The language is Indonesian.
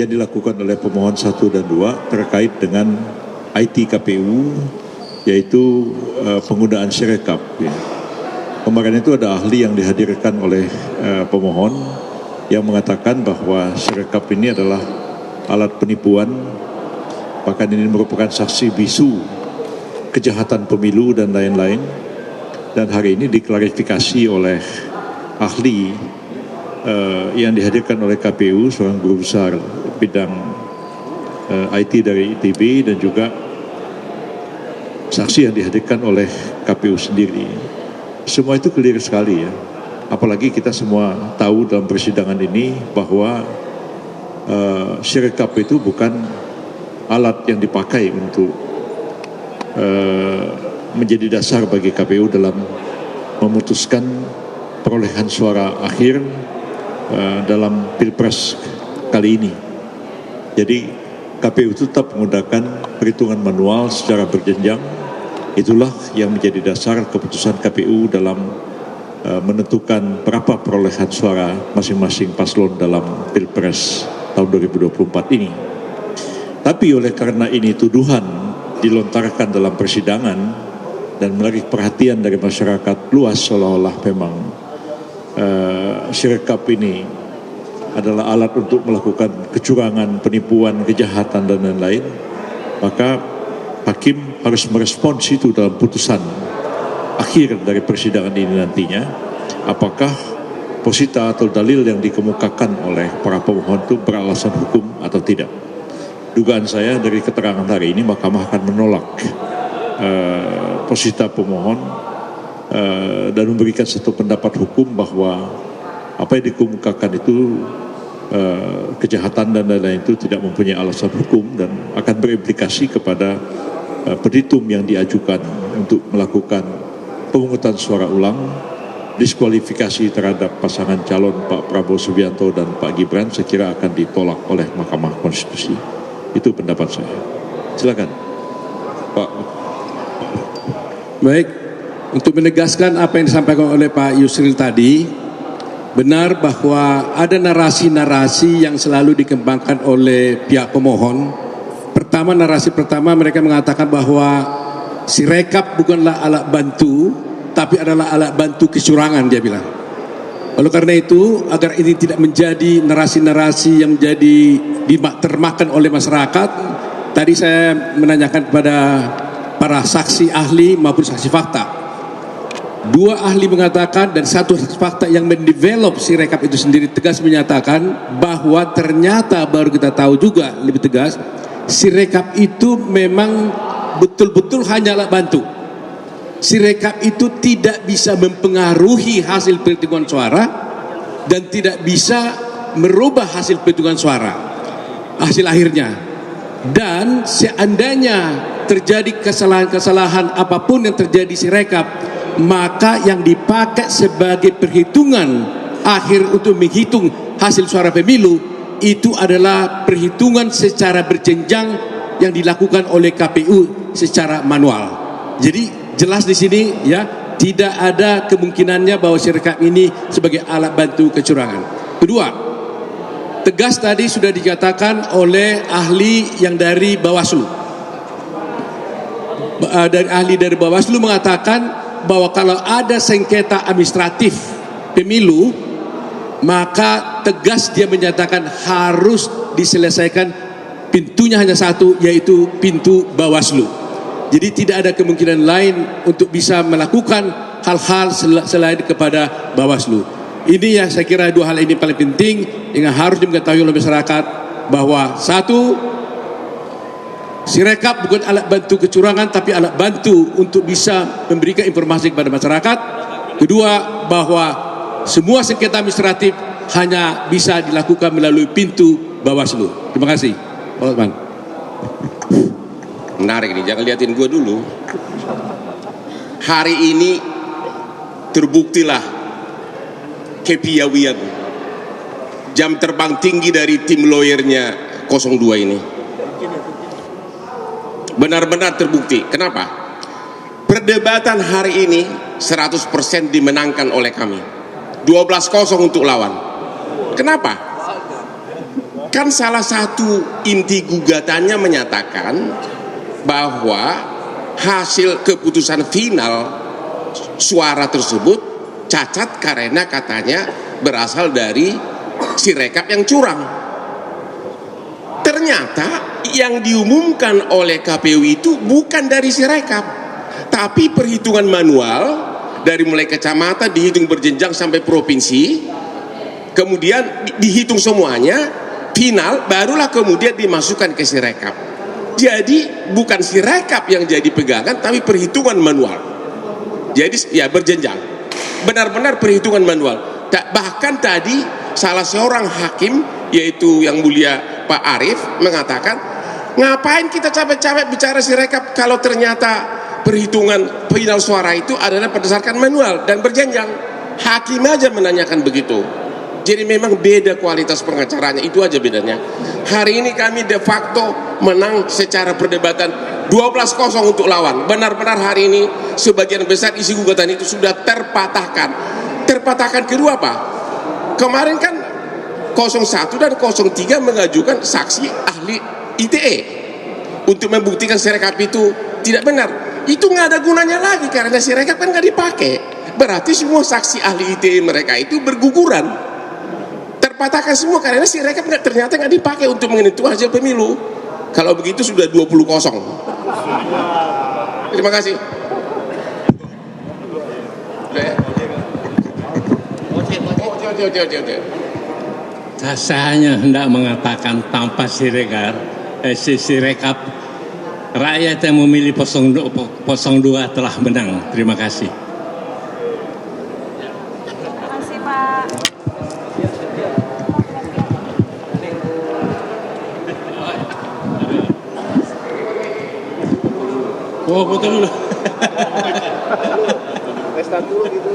yang dilakukan oleh pemohon 1 dan 2 terkait dengan IT KPU, yaitu penggunaan Sirekap. Ya. Kemarin itu ada ahli yang dihadirkan oleh pemohon yang mengatakan bahwa Sirekap ini adalah alat penipuan, bahkan ini merupakan saksi bisu kejahatan pemilu dan lain-lain. Dan hari ini diklarifikasi oleh ahli yang dihadirkan oleh KPU, seorang guru besar bidang IT dari ITB, dan juga saksi yang dihadirkan oleh KPU sendiri. Semua itu clear sekali ya. Apalagi kita semua tahu dalam persidangan ini bahwa Sirekap itu bukan alat yang dipakai untuk menjadi dasar bagi KPU dalam memutuskan perolehan suara akhir dalam Pilpres kali ini. Jadi KPU tetap menggunakan perhitungan manual secara berjenjang. Itulah yang menjadi dasar keputusan KPU dalam menentukan berapa perolehan suara masing-masing paslon dalam Pilpres tahun 2024 ini. Tapi oleh karena ini tuduhan dilontarkan dalam persidangan dan menarik perhatian dari masyarakat luas, seolah-olah memang Sirekap ini adalah alat untuk melakukan kecurangan, penipuan, kejahatan dan lain-lain, maka hakim harus merespons itu dalam putusan akhir dari persidangan ini nantinya, apakah posita atau dalil yang dikemukakan oleh para pemohon itu beralasan hukum atau tidak. Dugaan saya dari keterangan hari ini Mahkamah akan menolak posita pemohon dan memberikan satu pendapat hukum bahwa apa yang dikemukakan itu kejahatan dan lain-lain itu tidak mempunyai alasan hukum dan akan berimplikasi kepada petitum yang diajukan untuk melakukan pemungutan suara ulang, diskualifikasi terhadap pasangan calon Pak Prabowo Subianto dan Pak Gibran, saya kira akan ditolak oleh Mahkamah Konstitusi. Itu pendapat saya. Silakan, Pak. Baik, untuk menegaskan apa yang disampaikan oleh Pak Yusril tadi, benar bahwa ada narasi-narasi yang selalu dikembangkan oleh pihak pemohon. Pertama, narasi pertama mereka mengatakan bahwa Sirekap bukanlah alat bantu, tapi adalah alat bantu kecurangan, dia bilang. Oleh karena itu, agar ini tidak menjadi narasi-narasi yang menjadi termakan oleh masyarakat, tadi saya menanyakan kepada para saksi ahli maupun saksi fakta. Dua ahli mengatakan dan satu saksi fakta yang mendevelop Sirekap itu sendiri tegas menyatakan bahwa ternyata baru kita tahu juga lebih tegas, Sirekap itu memang betul-betul hanya alat bantu. Sirekap itu tidak bisa mempengaruhi hasil perhitungan suara dan tidak bisa merubah hasil perhitungan suara hasil akhirnya. Dan seandainya terjadi kesalahan-kesalahan apapun yang terjadi Sirekap, maka yang dipakai sebagai perhitungan akhir untuk menghitung hasil suara pemilu itu adalah perhitungan secara berjenjang yang dilakukan oleh KPU secara manual. Jadi jelas di sini ya, tidak ada kemungkinannya bahwa Sirekap ini sebagai alat bantu kecurangan. Kedua, tegas tadi sudah dikatakan oleh ahli yang dari Bawaslu. Ahli dari Bawaslu mengatakan bahwa kalau ada sengketa administratif pemilu, maka tegas dia menyatakan harus diselesaikan pintunya hanya satu, yaitu pintu Bawaslu. Jadi tidak ada kemungkinan lain untuk bisa melakukan hal-hal selain kepada Bawaslu. Ini yang saya kira dua hal ini paling penting yang harus diketahui oleh masyarakat, bahwa satu, Sirekap bukan alat bantu kecurangan tapi alat bantu untuk bisa memberikan informasi kepada masyarakat. Kedua, bahwa semua sengketa administratif hanya bisa dilakukan melalui pintu Bawaslu. Terima kasih, Pak Otman. Menarik nih, jangan liatin gue dulu. Hari ini terbuktilah kepiawaian, jam terbang tinggi dari tim lawyernya 02 ini. Benar-benar terbukti. Kenapa? Perdebatan hari ini 100% dimenangkan oleh kami. 12-0 untuk lawan. Kenapa? kan salah satu inti gugatannya menyatakan bahwa hasil keputusan final suara tersebut cacat karena katanya berasal dari Sirekap yang curang. Ternyata yang diumumkan oleh KPU itu bukan dari Sirekap, tapi perhitungan manual dari mulai kecamatan dihitung berjenjang sampai provinsi, kemudian dihitung semuanya, final barulah kemudian dimasukkan ke Sirekap. Jadi bukan Sirekap yang jadi pegangan, tapi perhitungan manual. Jadi ya berjenjang, benar-benar perhitungan manual. Bahkan tadi salah seorang hakim, yaitu yang mulia Pak Arief, mengatakan, ngapain kita capek-capek bicara Sirekap kalau ternyata perhitungan final suara itu adalah berdasarkan manual dan berjenjang. Hakim aja menanyakan begitu. Jadi memang beda kualitas pengacaranya, itu aja bedanya. Hari ini kami de facto menang secara perdebatan 12-0 untuk lawan. Benar-benar hari ini sebagian besar isi gugatan itu sudah terpatahkan. Terpatahkan kedua apa? Kemarin kan 01 dan 03 mengajukan saksi ahli ITE untuk membuktikan Sirekap itu tidak benar. Itu nggak ada gunanya lagi karena Sirekap kan nggak dipakai. Berarti semua saksi ahli ITE mereka itu berguguran, terpatahkan semua karena Sirekap ternyata nggak dipakai untuk menentukan hasil pemilu. Kalau begitu sudah 20-0. Terima kasih. Saya hanya hendak mengatakan tanpa Sirekap rakyat yang memilih 02 telah menang. Terima kasih. Terima kasih Pak. Oh, betul. Pesta dulu gitu.